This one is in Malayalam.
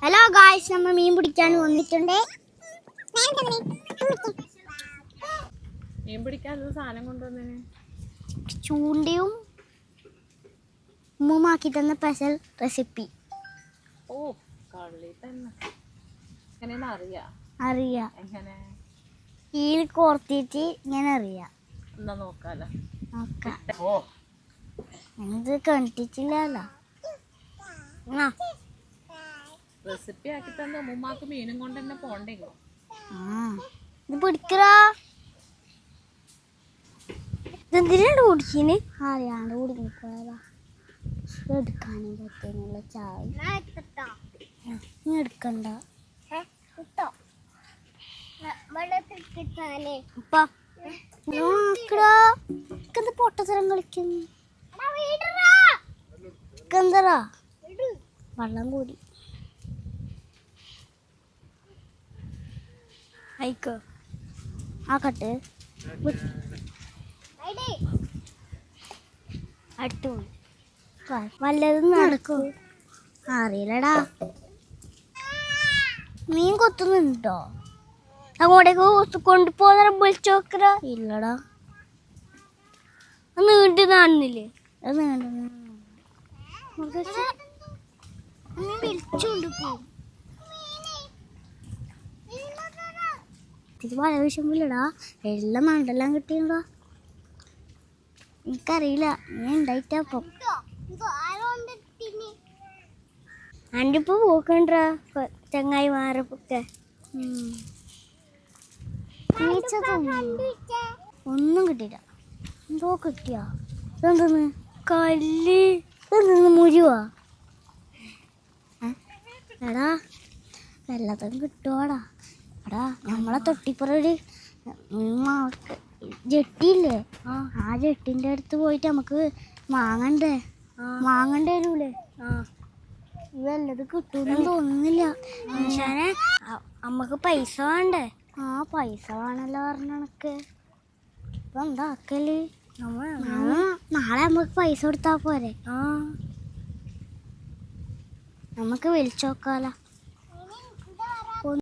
ഹലോ ഗായ്സ്, നമ്മൾ മീൻ പിടിക്കാൻ വന്നിട്ടുണ്ട്. മീൻ പിടിക്കാനുള്ള സാധനം കൊണ്ടുവന്നേ ചൂണ്ടയും ഉമ്മുമാക്കി തന്ന സ്പെഷ്യൽ റെസിപ്പി. ഓ കള്ളി തന്നെ. എങ്ങനെയാ അറിയാം. എങ്ങനെ ഈൽ കോർത്തിട്ട് ഇങ്ങനെ അറിയാം. എന്നാ നോക്കാലോ. നോക്കാം. ഓ ഇത് കണ്ടിട്ടില്ലല്ലോ. റെസിപ്പി ആക്കി തന്ന ഉമ്മാക്ക് മീനും കൊണ്ട് തന്നെ പോണ്ടേങ്ങോ. ഇത് പിടിക്കറാ. ഇതെന്തിനാണ് കുടിച്ചിന്? അറിയാണ്ട് കുടിക്കാ എടുക്കാനും പറ്റുന്നുള്ള ചായ നീ എടുക്കണ്ട. പൊട്ടത്തരം കളിക്കുന്നു. വെള്ളം കൂടി അയക്കോ ആക്കട്ടെ. അട്ടു വല്ലതും നടക്കും അറിയില്ലടാ. മീൻ കൊത്തുന്നുണ്ടോ? അങ്ങോട്ടേക്ക് കൊണ്ടുപോകാൻ വിളിച്ചു നോക്കറ. ഇല്ലടാ, നീണ്ടു കാണുന്നില്ലേ? അത് വിളിച്ചോണ്ട് പോകും. ഇത് വല വിഷമില്ലടാ. എല്ലാം മണ്ടെല്ലാം കിട്ടിയടാ. എനിക്കറിയില്ല, ഞാൻ ഉണ്ടായിട്ടപ്പം എൻ്റെ ഇപ്പൊ പോക്കണ്ട ചങ്ങായിമാരൊക്കെ. ഒന്നും കിട്ടിയില്ല. എന്തോ കിട്ടിയാ? ഇതെന്തെന്ന് കല്ല്? ഇതെന്തെന്ന് മുഴുവാ? എടാ എല്ലാത്തും കിട്ടുവാടാ. എടാ നമ്മളെ തൊട്ടിപ്പുറൊരു ജെട്ടിയില്ലേ? ആ ജെട്ടിന്റെ അടുത്ത് പോയിട്ട് നമുക്ക് മാങ്ങണ്ടേ വരൂലേ? ഇതല്ലത് കിട്ടൂന്ന് തോന്നുന്നില്ല. മനുഷ്യനെ നമ്മക്ക് പൈസ വേണ്ടേ? പൈസ വേണല്ലോ പറഞ്ഞ കണക്ക്. ഇപ്പൊ എന്താ ആക്കല്? നാളെ നമുക്ക് പൈസ കൊടുത്താ പോരെ? നമുക്ക് വിളിച്ചോക്കാലോ.